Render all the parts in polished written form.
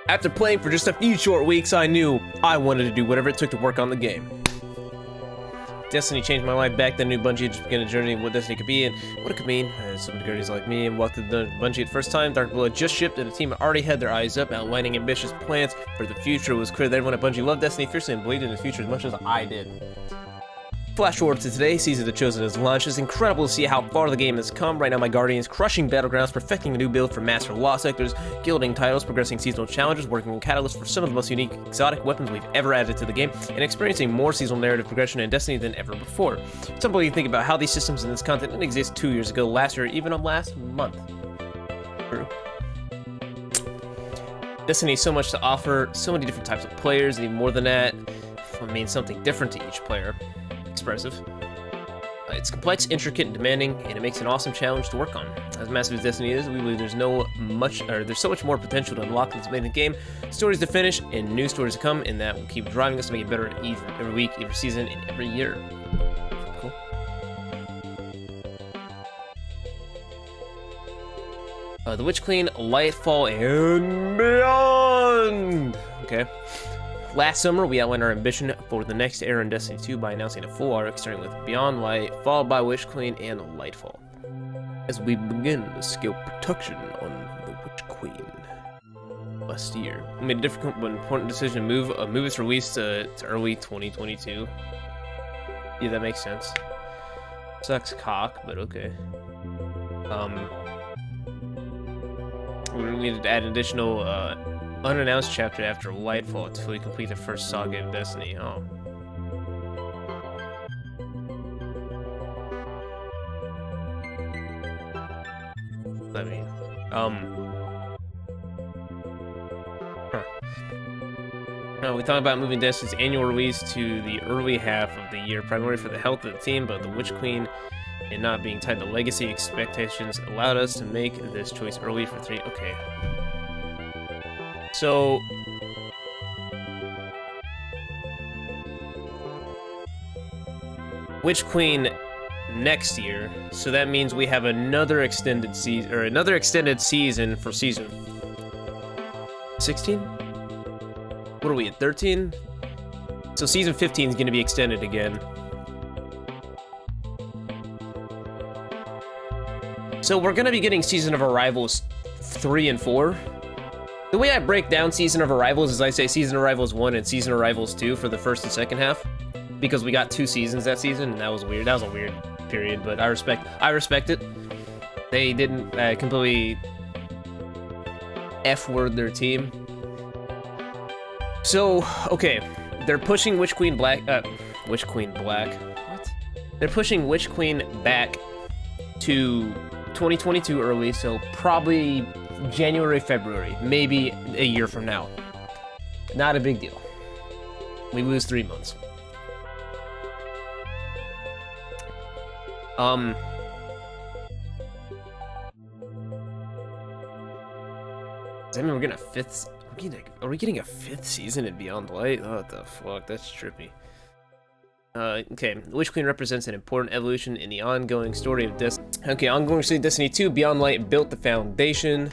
After playing for just a few short weeks, I knew I wanted to do whatever it took to work on the game. Destiny changed my life back then. New Bungie just began a journey of what Destiny could be and what it could mean. Some degrees like me and walked into Bungie at first time. Dark Blood just shipped and the team had already had their eyes up, outlining ambitious plans for the future. It was clear that everyone at Bungie loved Destiny fiercely and believed in the future as much as I did. Flash forward to today, Season of the Chosen has launched. It's incredible to see how far the game has come. Right now, my Guardians crushing battlegrounds, perfecting the new build for Master Law sectors, gilding titles, progressing seasonal challenges, working on Catalyst for some of the most unique exotic weapons we've ever added to the game, and experiencing more seasonal narrative progression in Destiny than ever before. Somebody think about how these systems and this content didn't exist 2 years ago, last year, even last month. True. Destiny has so much to offer, so many different types of players, and even more than that, I mean something different to each player. Expressive. It's complex, intricate, and demanding, and it makes an awesome challenge to work on. As massive as Destiny is, we believe there's so much more potential to unlock in this amazing game, stories to finish, and new stories to come, and that will keep driving us to make it better every week, every season, and every year. Cool. The Witch Queen, Lightfall, and beyond! Okay. Last summer, we outlined our ambition for the next era in Destiny 2 by announcing a full arc starting with Beyond Light, followed by Witch Queen and Lightfall. As we begin the skill production on the Witch Queen. Last year, we made a difficult but important decision to move its release to early 2022. Yeah, that makes sense. Sucks cock, but okay. We needed to add an additional unannounced chapter after Lightfall to fully complete the first saga of Destiny. Oh. I mean, we thought about moving Destiny's annual release to the early half of the year, primarily for the health of the team, but the Witch Queen and not being tied to legacy expectations allowed us to make this choice early for 3. Okay. So, Witch Queen next year, so that means we have another extended season, or another extended season for season 16? What are we at, 13? So season 15 is going to be extended again. So we're going to be getting Season of Arrivals 3 and 4. The way I break down Season of Arrivals is I say Season of Arrivals 1 and Season of Arrivals 2 for the first and second half, because we got 2 seasons that season, and that was weird. That was a weird period, but I respect it. They didn't completely F-word their team. So, okay, they're pushing Witch Queen Black. What? They're pushing Witch Queen back to 2022 early, so probably January, February, maybe a year from now. Not a big deal. We lose 3 months. Does that mean we're getting a fifth? Are we getting a 5th season in Beyond Light? Oh, what the fuck? That's trippy. Okay, the Witch Queen represents an important evolution in the ongoing story of Destiny. Okay, ongoing story of Destiny 2, Beyond Light built the foundation,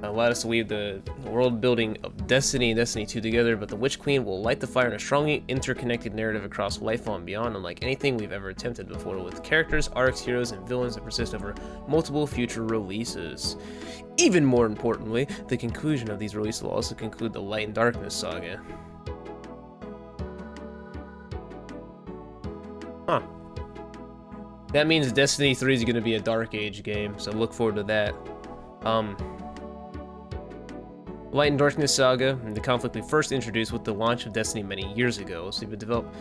allowed us to weave the world building of Destiny and Destiny 2 together, but the Witch Queen will light the fire in a strongly interconnected narrative across Lightfall and beyond, unlike anything we've ever attempted before, with characters, arcs, heroes, and villains that persist over multiple future releases. Even more importantly, the conclusion of these releases will also conclude the Light and Darkness saga. Huh. That means Destiny 3 is going to be a Dark Age game, so look forward to that. Light and Darkness saga, and the conflict we first introduced with the launch of Destiny many years ago. So we've developed.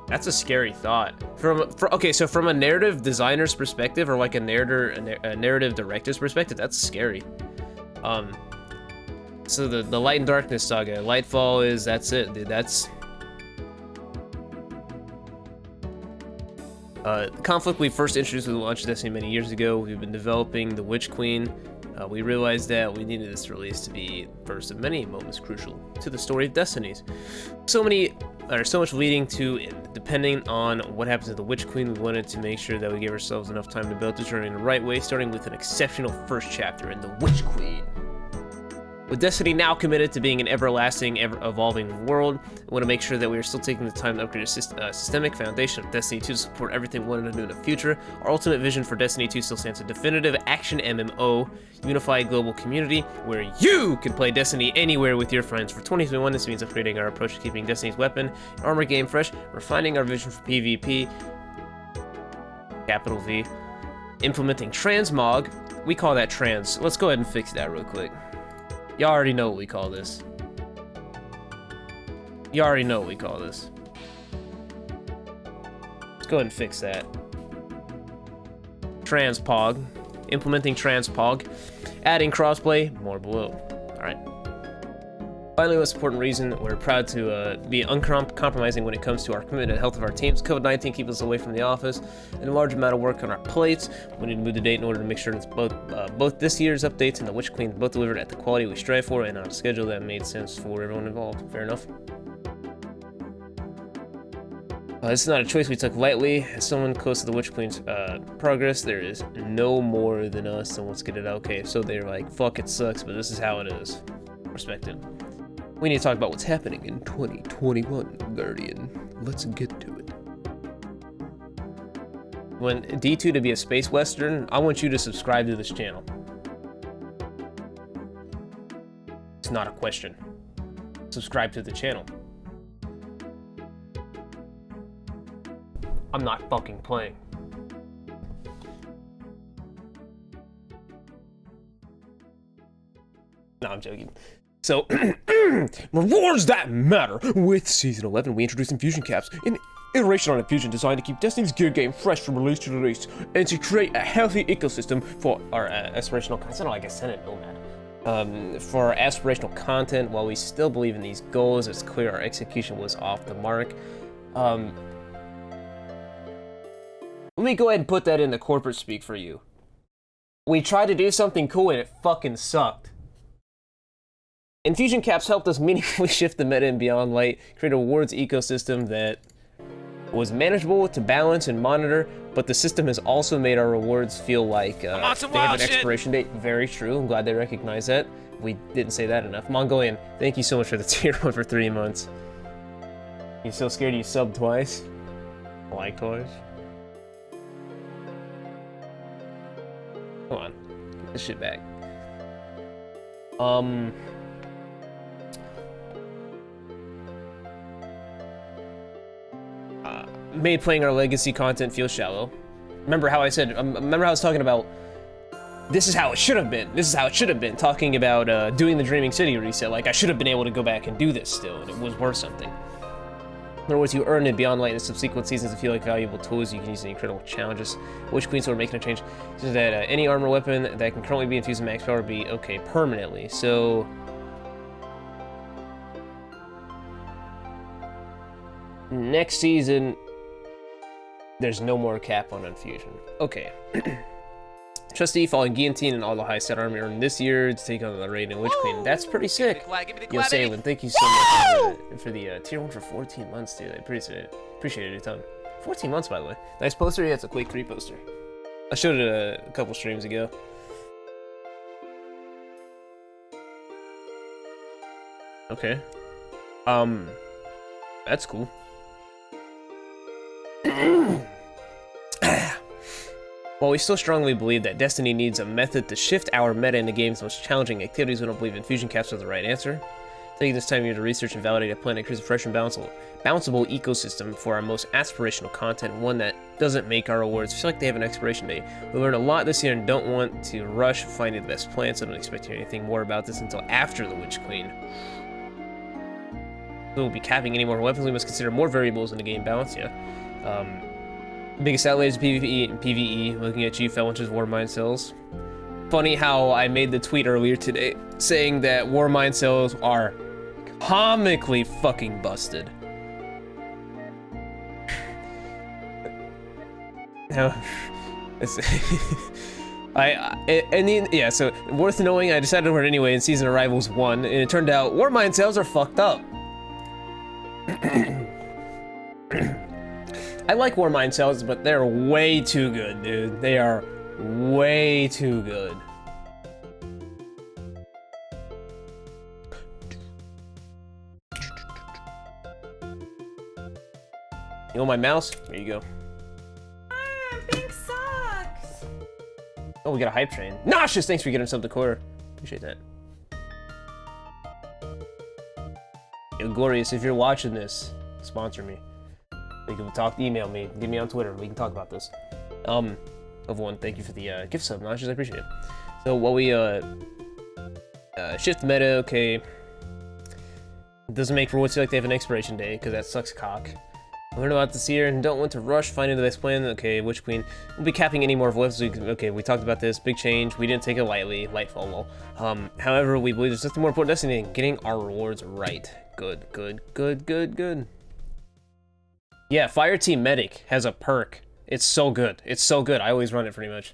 That's a scary thought. So from a narrative designer's perspective, or like a narrative director's perspective, that's scary. So the Light and Darkness saga, Lightfall that's it, dude. That's the conflict we first introduced with the launch of Destiny many years ago. We've been developing the Witch Queen. We realized that we needed this release to be first of many moments crucial to the story of Destinies. So much leading to, and depending on what happens to the Witch Queen, we wanted to make sure that we gave ourselves enough time to build the journey in the right way, starting with an exceptional first chapter in the Witch Queen. With Destiny now committed to being an everlasting, ever-evolving world, we want to make sure that we are still taking the time to upgrade the systemic foundation of Destiny 2 to support everything we want to do in the future. Our ultimate vision for Destiny 2 still stands: a definitive action MMO, unified global community, where you can play Destiny anywhere with your friends. For 2021, this means upgrading our approach to keeping Destiny's weapon and armor game fresh, refining our vision for PvP, capital V, implementing transmog. We call that trans. Let's go ahead and fix that real quick. Y'all already know what we call this. You already know what we call this. Let's go ahead and fix that. Transpog. Implementing transpog. Adding crossplay. More below. Alright. Finally, most important reason, we're proud to be uncompromising when it comes to our commitment to the health of our teams. COVID-19 keeps us away from the office, and a large amount of work on our plates. We need to move the date in order to make sure it's both this year's updates and the Witch Queen both delivered at the quality we strive for and on a schedule that made sense for everyone involved. Fair enough. This is not a choice we took lightly. As someone close to the Witch Queen's progress, there is no more than us, and let's get it out. Okay, so they're like, fuck, it sucks, but this is how it is. Respected. We need to talk about what's happening in 2021, Guardian. Let's get to it. When D2 to be a space western, I want you to subscribe to this channel. It's not a question. Subscribe to the channel. I'm not fucking playing. No, I'm joking. So, rewards that matter! With Season 11, we introduced Infusion Caps, an iteration on Infusion designed to keep Destiny's gear game fresh from release to release, and to create a healthy ecosystem for our aspirational content. I sound like a Senate nomad. For our aspirational content, while we still believe in these goals, it's clear our execution was off the mark. Let me go ahead and put that in the corporate speak for you. We tried to do something cool and it fucking sucked. Infusion Caps helped us meaningfully shift the meta in Beyond Light, create a rewards ecosystem that was manageable to balance and monitor, but the system has also made our rewards feel like they have an expiration date. Very true. I'm glad they recognize that. We didn't say that enough. Mongolian, thank you so much for the tier 1 for 3 months. You so scared you subbed twice? Like twice? Come on. Get this shit back. Made playing our legacy content feel shallow. Remember how I said, remember how I was talking about, this is how it should have been. This is how it should have been. Talking about doing the Dreaming City reset. Like, I should have been able to go back and do this still, and it was worth something. In other words, you earn in Beyond Light and subsequent seasons to feel like valuable tools you can use in incredible challenges. Witch Queen sort of making a change so that any armor weapon that can currently be infused in max power will be okay permanently. So next season, there's no more cap on infusion. Okay. Trustee, Falling Guillotine, and all the high stat armor earned this year to take on the Raiden Witch Queen. That's pretty sick. Yo, Salem, thank you so much for the tier 1 for 14 months, dude. I appreciate it. Appreciate it a ton. 14 months, by the way. Nice poster. Yeah, it's a Quake 3 poster. I showed it a couple streams ago. Okay. That's cool. While we still strongly believe that Destiny needs a method to shift our meta in the game's most challenging activities, we don't believe Infusion Caps are the right answer. Taking this time here to research and validate a plan that creates a fresh and bounceable ecosystem for our most aspirational content, one that doesn't make our rewards feel like they have an expiration date. We learned a lot this year and don't want to rush finding the best plan, so don't expect to hear anything more about this until after the Witch Queen. We won't be capping any more weapons. We must consider more variables in the game balance, yeah. Biggest outlays PvE and PvE. Looking at you, Felwinch's Warmind cells. Funny how I made the tweet earlier today saying that Warmind cells are comically fucking busted. No, yeah. So worth knowing, I decided to run anyway in Season of Rivals 1, and it turned out Warmind cells are fucked up. I like Warmind cells, but they're way too good, dude. They are way too good. You want my mouse? There you go. Pink sucks. Oh, we got a hype train. Nauseous, thanks for getting us up the quarter. Appreciate that. Yo, Glorious, if you're watching this, sponsor me. You can email me, get me on Twitter, we can talk about this. Everyone, thank you for the gift sub, Nauseous, I appreciate it. So while we shift the meta, okay. It doesn't make rewards feel like they have an expiration date, because that sucks cock. Learn about this year and don't want to rush finding the best plan. Okay, Witch Queen. We'll be capping any more voices. Okay, we talked about this. Big change. We didn't take it lightly. Lightfall, lol. However, we believe there's nothing more important Destiny than getting our rewards right. Good, good, good, good, good. Yeah, Fireteam Medic has a perk. It's so good. It's so good. I always run it pretty much.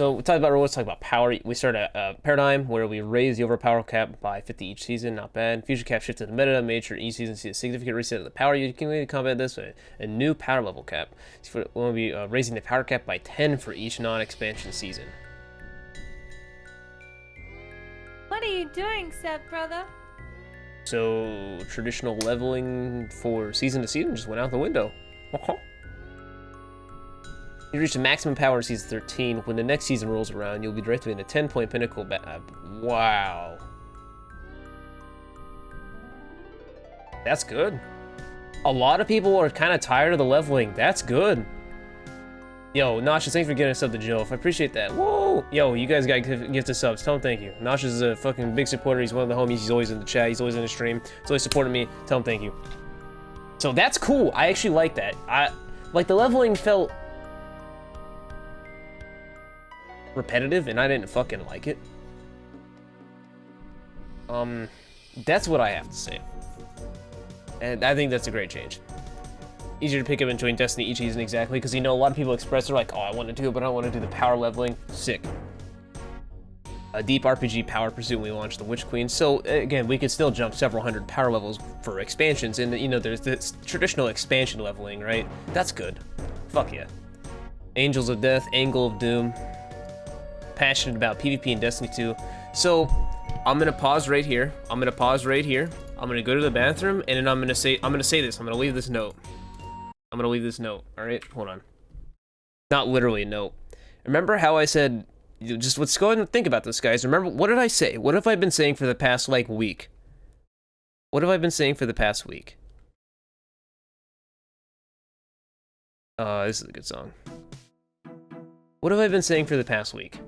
So we talked about rewards, talk about power. We started a paradigm where we raised the overall power cap by 50 each season, not bad. Fusion cap shifted the meta, made sure each season sees a significant reset of the power you can combat this way. A new power level cap. So we'll be raising the power cap by 10 for each non-expansion season. What are you doing, Seth, brother? So traditional leveling for season to season just went out the window. You reach the maximum power in Season 13. When the next season rolls around, you'll be directed in a 10-point pinnacle. Wow. That's good. A lot of people are kind of tired of the leveling. That's good. Yo, Nauseous, thanks for getting us up to Jill. I appreciate that. Whoa! Yo, you guys got gifted subs. Tell him thank you. Nauseous is a fucking big supporter. He's one of the homies. He's always in the chat. He's always in the stream. He's always supporting me. Tell him thank you. So that's cool. I actually like that. Like, the leveling felt repetitive, and I didn't fucking like it. That's what I have to say. And I think that's a great change. Easier to pick up and join Destiny each season, exactly, because you know a lot of people express they're like, oh, I want to do it, but I don't want to do the power leveling. Sick. A deep RPG power pursuit when we launched the Witch Queen. So again, we could still jump several hundred power levels for expansions, and you know there's this traditional expansion leveling, right? That's good. Fuck yeah. Angels of Death, Angle of Doom. Passionate about PvP and Destiny 2. So I'm gonna pause right here. I'm gonna go to the bathroom, and then I'm gonna say this. I'm gonna leave this note. All right, hold on. Not literally a note. Remember how I said, just let's go ahead and think about this, guys. Remember, what did I say? What have I been saying for the past like week? What have I been saying for the past week? This is a good song. What have I been saying for the past week?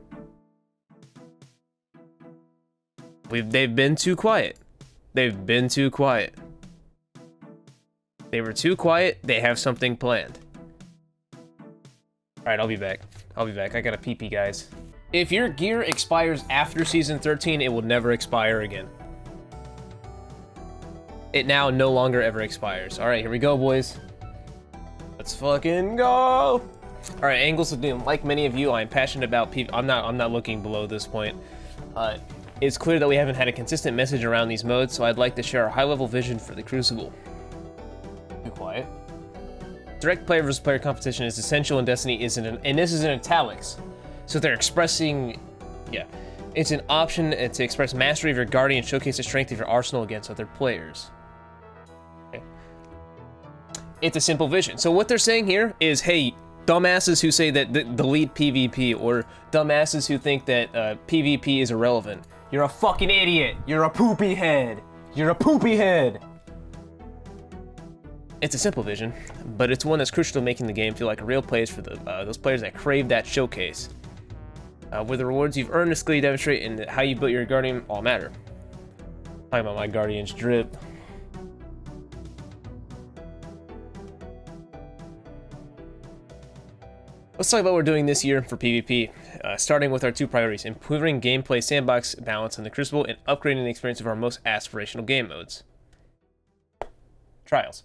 They've been too quiet. They've been too quiet. They were too quiet. They have something planned. All right, I'll be back. I gotta pee, guys. If your gear expires after Season 13, it will never expire again. It now no longer ever expires. All right, here we go, boys. Let's fucking go. All right, Angles of Doom. Like many of you, I'm passionate about PvP. I'm not looking below this point. It's clear that we haven't had a consistent message around these modes, so I'd like to share a high-level vision for the Crucible. Too quiet. Direct player versus player competition is essential in Destiny, and this is in italics. So they're expressing, yeah. It's an option to express mastery of your Guardian and showcase the strength of your arsenal against other players. Okay. It's a simple vision. So what they're saying here is, hey, dumbasses who say that delete PvP, or dumbasses who think that PvP is irrelevant. You're a fucking idiot. You're a poopy head. You're a poopy head. It's a simple vision, but it's one that's crucial to making the game feel like a real place for those players that crave that showcase. Where the rewards you've earned clearly demonstrate and how you built your Guardian all matter. Talking about my Guardian's drip. Let's talk about what we're doing this year for PvP, starting with our two priorities: improving gameplay sandbox balance in the Crucible and upgrading the experience of our most aspirational game modes. Trials.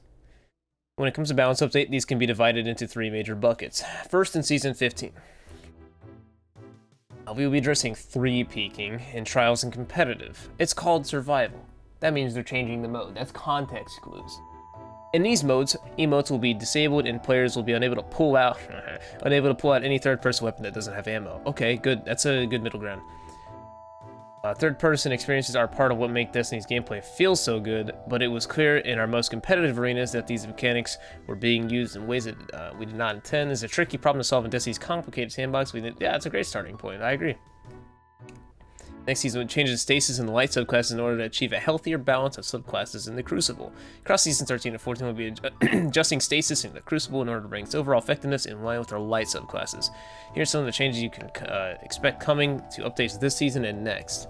When it comes to balance update, these can be divided into three major buckets. First, in Season 15. We will be addressing 3 peaking in Trials and Competitive. It's called Survival. That means they're changing the mode. That's context clues. In these modes, emotes will be disabled and players will be unable to pull out any third-person weapon that doesn't have ammo. Okay, good. That's a good middle ground. Third-person experiences are part of what make Destiny's gameplay feel so good, but it was clear in our most competitive arenas that these mechanics were being used in ways that we did not intend. It's a tricky problem to solve in Destiny's complicated sandbox. Yeah, it's a great starting point. I agree. Next season changes stasis in the light subclasses in order to achieve a healthier balance of subclasses in the Crucible. Across seasons 13 and 14, we'll be adjusting stasis in the Crucible in order to bring its overall effectiveness in line with our light subclasses. Here's some of the changes you can expect coming to updates this season and next.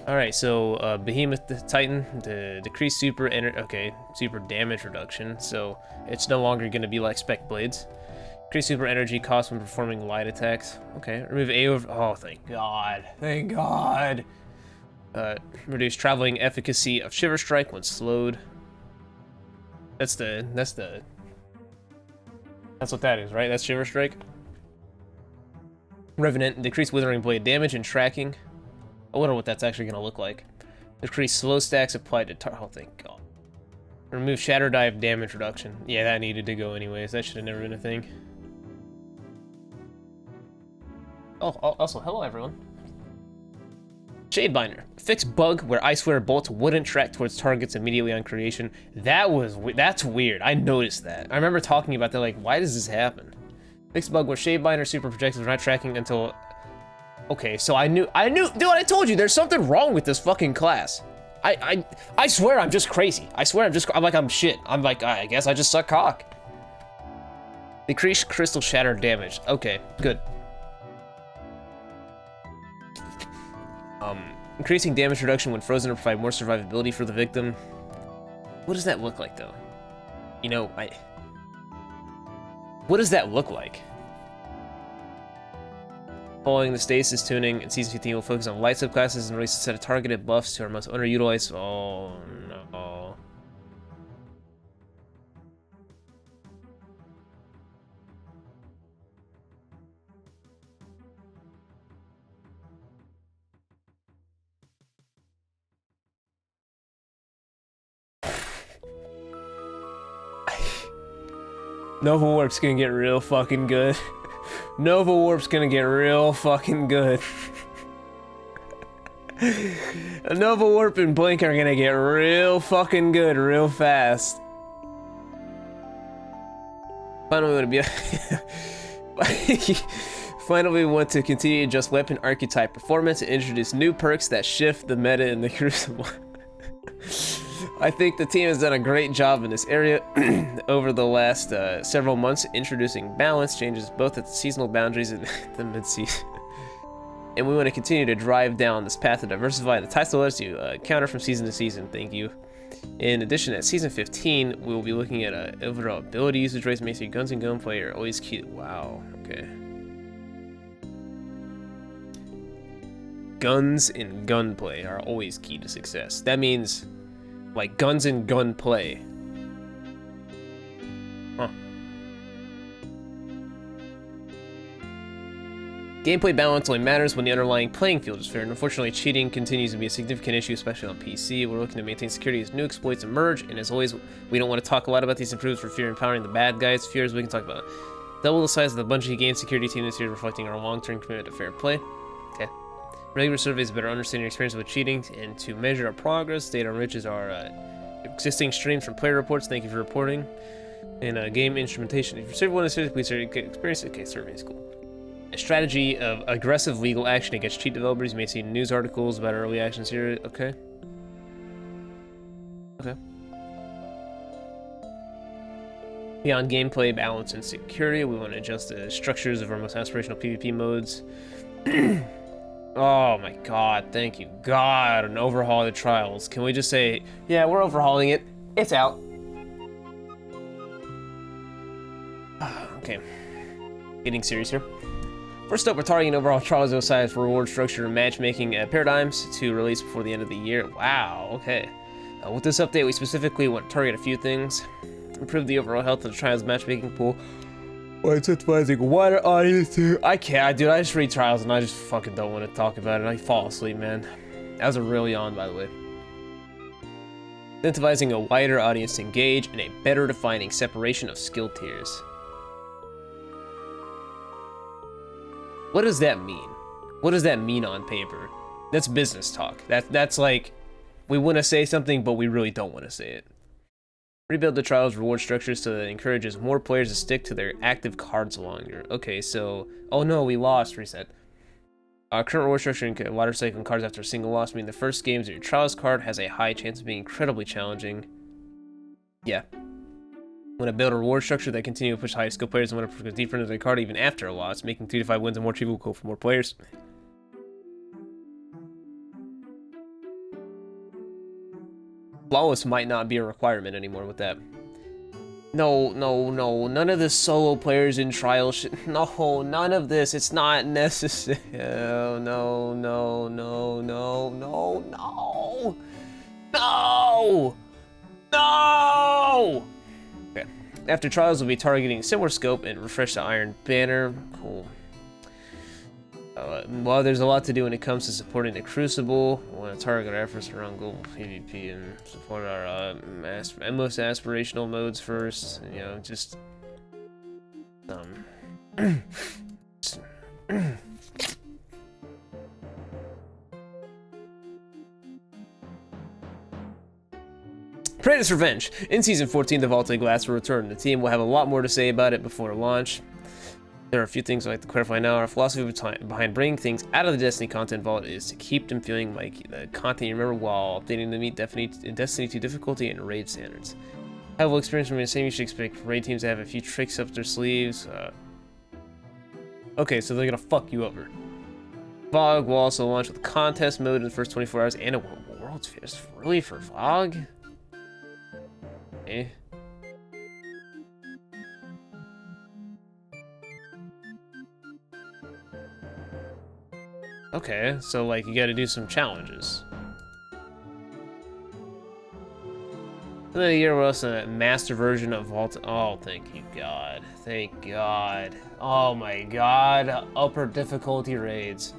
Alright, so Behemoth the Titan, the decreased super damage reduction, so it's no longer going to be like Spec Blades. Increase super energy cost when performing light attacks. Okay, remove A over. Oh, thank God. Thank God. Reduce traveling efficacy of Shiver Strike when slowed. That's what that is, right? That's Shiver Strike. Revenant, decrease Withering Blade damage and tracking. I wonder what that's actually gonna look like. Decrease slow stacks applied to oh, thank God. Remove Shatter Dive damage reduction. Yeah, that needed to go anyways. That should have never been a thing. Oh, also, hello everyone. Shadebinder. Fix bug where Iceware bolts wouldn't track towards targets immediately on creation. That's weird. I noticed that. I remember talking about that, like, why does this happen? Fix bug where Shadebinder super projectiles are not tracking until... Okay, so I knew, dude, I told you, there's something wrong with this fucking class. I swear I'm just crazy. I swear I'm shit. I'm like, I guess I just suck cock. Decrease crystal shatter damage. Okay, good. Increasing damage reduction when frozen to provide more survivability for the victim. What does that look like, though? You know, what does that look like? Following the stasis tuning, in Season 15 we'll focus on light subclasses and release a set of targeted buffs to our most underutilized... Oh, no. Nova Warp's gonna get real fucking good. Nova Warp's gonna get real fucking good. Nova Warp and Blink are gonna get real fucking good real fast. Finally, we want to continue to adjust weapon archetype performance and introduce new perks that shift the meta in the Crucible. I think the team has done a great job in this area over the last several months, introducing balance changes both at the seasonal boundaries and the mid-season. And we want to continue to drive down this path to diversify the types of levels you counter from season to season. Thank you. In addition, at season 15, we will be looking at overall ability usage rates. May see guns and gunplay are always key. Wow. Okay. Guns and gunplay are always key to success. That means, like, guns and gunplay. Huh. Gameplay balance only matters when the underlying playing field is fair, and unfortunately cheating continues to be a significant issue, especially on PC. We're looking to maintain security as new exploits emerge, and as always, we don't want to talk a lot about these improvements for fear of empowering the bad guys. Fears we can talk about. Double the size of the Bungie game security team this year, reflecting our long-term commitment to fair play. Okay. Regular surveys to better understand your experience with cheating, and to measure our progress, data enriches our existing streams from player reports. Thank you for reporting. And game instrumentation. If your server wants to please experience it. Okay, survey is cool. A strategy of aggressive legal action against cheat developers. You may see news articles about early actions here. Okay. Okay. Beyond gameplay, balance, and security, we want to adjust the structures of our most aspirational PvP modes. Oh my god, thank you God, an overhaul of the trials. Can we just say, yeah, we're overhauling it. It's out. Okay. Getting serious here. First up, we're targeting overall trials size for reward structure and matchmaking paradigms to release before the end of the year. Wow, okay. With this update, we specifically want to target a few things. Improve the overall health of the trials matchmaking pool. Well, incentivizing wider audience too. I can't, dude. I just read trials and I just fucking don't want to talk about it. I fall asleep, man. That was a real yawn, by the way. Incentivizing a wider audience to engage and a better defining separation of skill tiers. What does that mean? What does that mean on paper? That's business talk. That's like, we want to say something, but we really don't want to say it. Rebuild the Trials reward structure so that it encourages more players to stick to their active cards longer. Okay, so... Oh no, we lost. Reset. Current reward structure and water cycling cards after a single loss mean the first games of your Trials card has a high chance of being incredibly challenging. Yeah. Want to build a reward structure that continue to push high skill players and want to go deeper into the card even after a loss, making 3 to 5 wins and more achievable for more players. Flawless might not be a requirement anymore with that. No, none of the solo players in Trial no, none of this, it's not necessary. Oh, no! Okay. After Trials, we'll be targeting similar scope and refresh the Iron Banner. Cool. While there's a lot to do when it comes to supporting the Crucible, we want to target our efforts around global PvP and support our most aspirational modes first. You know, just Praetor's Revenge. In Season 14, the Vaulted Glass will return. The team will have a lot more to say about it before launch. There are a few things I'd like to clarify now. Our philosophy behind bringing things out of the Destiny content vault is to keep them feeling like the content you remember while updating them to meet Destiny 2 difficulty and raid standards. High-level experience from the same, you should expect raid teams to have a few tricks up their sleeves. Okay, so they're gonna fuck you over. VOG will also launch with contest mode in the first 24 hours and a World's Fist. Really, for VOG? Okay. Okay, so like you gotta do some challenges. And then year was a master version of Vault. Oh, thank you, God. Thank God. Oh my God. Upper difficulty raids.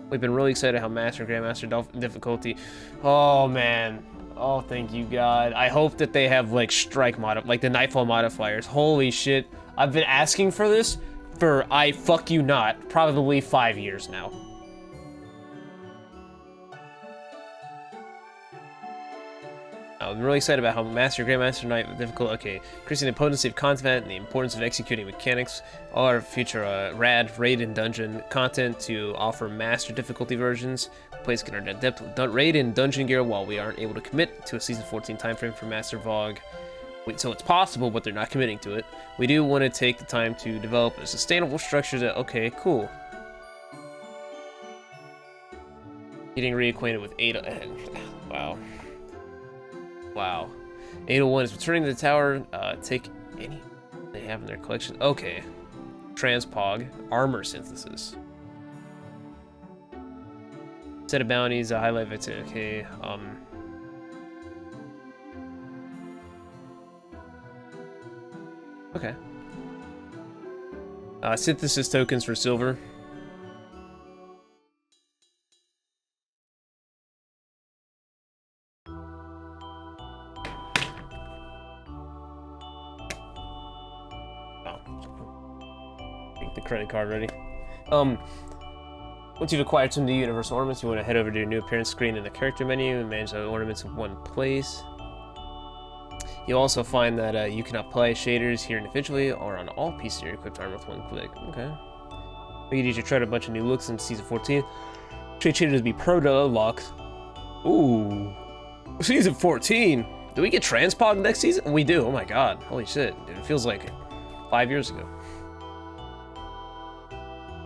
We've been really excited how Master and Grandmaster difficulty. Oh man. Oh, thank you, God. I hope that they have like strike like the Nightfall modifiers. Holy shit. I've been asking for this for I fuck you not, probably 5 years now. I'm really excited about how Master Grandmaster Knight difficult. Okay, increasing the potency of content and the importance of executing mechanics. All our future rad raid and dungeon content to offer master difficulty versions. Players can earn raid and dungeon gear while we aren't able to commit to a season 14 timeframe for Master VOG. So it's possible, but they're not committing to it. We do want to take the time to develop a sustainable structure that. Okay, cool. Getting reacquainted with Ada. Wow. Wow. 801 is returning to the tower. Take any they have in their collection. Okay. Transpog. Armor synthesis. Set of bounties. Highlight it. Okay. Okay. Synthesis tokens for silver. The credit card ready. Once you've acquired some new universal ornaments, you want to head over to your new appearance screen in the character menu and manage the ornaments in one place. You'll also find that you can apply shaders here individually or on all pieces of your equipped armor with one click. Okay. We need to try out a bunch of new looks in Season 14. Trade shaders to be pro locked. Ooh. Season 14! Do we get Transpog next season? We do. Oh my God. Holy shit. Dude, it feels like 5 years ago.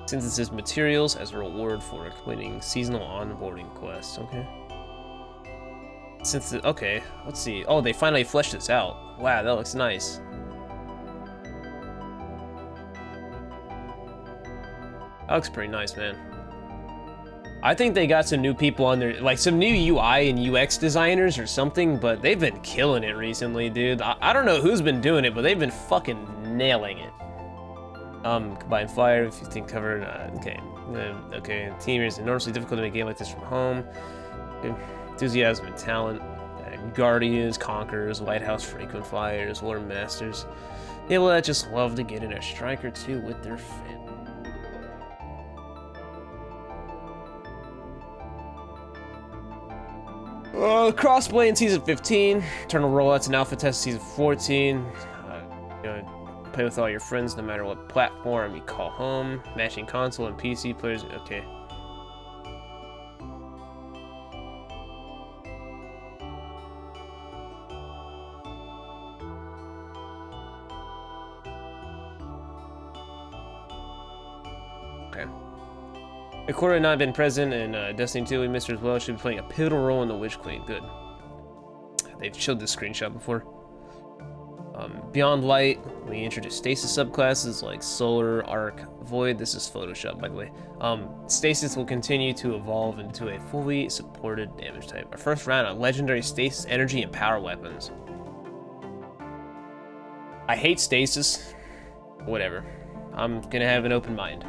Synthesis materials as a reward for completing seasonal onboarding quests. Okay. Okay, let's see. Oh, they finally fleshed this out. Wow, that looks nice. That looks pretty nice, man. I think they got some new people on there, like some new UI and UX designers or something, but they've been killing it recently, dude. I don't know who's been doing it, but they've been fucking nailing it. Combined fire, if you think covered, okay. Okay, team is enormously difficult to make a game like this from home. Enthusiasm and talent. Guardians, Conquerors, Lighthouse Frequent Flyers, Lord Masters. People that just love to get in a strike or two with their family. Crossplay in Season 15. Eternal rollouts and alpha test Season 14. Play with all your friends no matter what platform you call home. Matching console and PC players. Okay. Okay. Ikora had not been present in Destiny 2. We missed her as well. She'll be playing a pivotal role in the Witch Queen. Good. They've showed this screenshot before. Beyond Light, we introduced stasis subclasses like Solar, Arc, Void. This is Photoshop, by the way. Stasis will continue to evolve into a fully supported damage type. Our first round on legendary stasis, energy, and power weapons. I hate stasis. Whatever. I'm gonna have an open mind.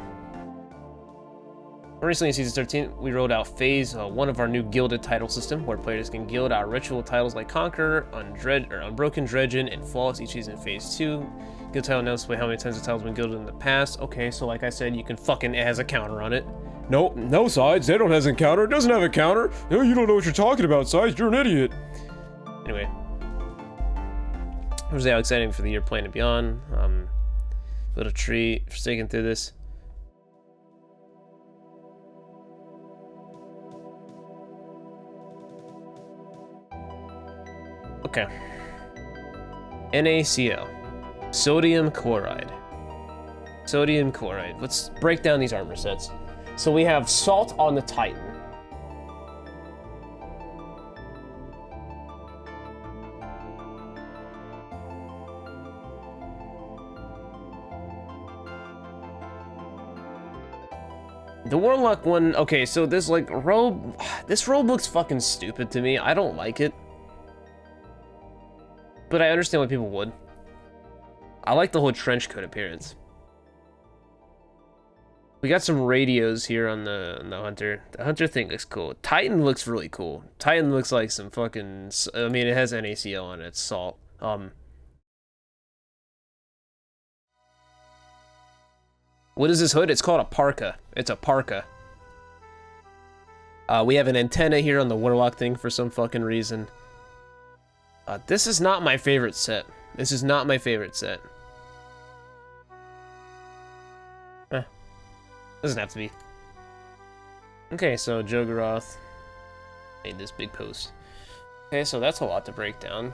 Recently in Season 13, we rolled out Phase 1 of our new Gilded title system, where players can gild our ritual titles like Conqueror, Unbroken Dredgen, and Flawless each season in Phase 2. Guild title now display how many times the title's been gilded in the past. Okay, so like I said, you can fucking, it has a counter on it. Nope, no, Sides, they don't have a counter. It doesn't have a counter. No, you don't know what you're talking about, Sides. You're an idiot. Anyway. It was how exciting for the year playing and beyond. Little treat for sticking through this. Okay. NaCl. Sodium chloride. Sodium chloride. Let's break down these armor sets. So we have Salt on the Titan. The Warlock one, okay, so this like robe, this robe looks fucking stupid to me. I don't like it. But I understand why people would. I like the whole trench coat appearance. We got some radios here on the Hunter. The Hunter thing looks cool. Titan looks really cool. Titan looks like some fucking, I mean, it has NaCl on it, it's salt. What is this hood? It's called a parka. It's a parka. We have an antenna here on the Warlock thing for some fucking reason. This is not my favorite set. This is not my favorite set. Doesn't have to be. Okay, so Joggoth made this big post. Okay, so that's a lot to break down.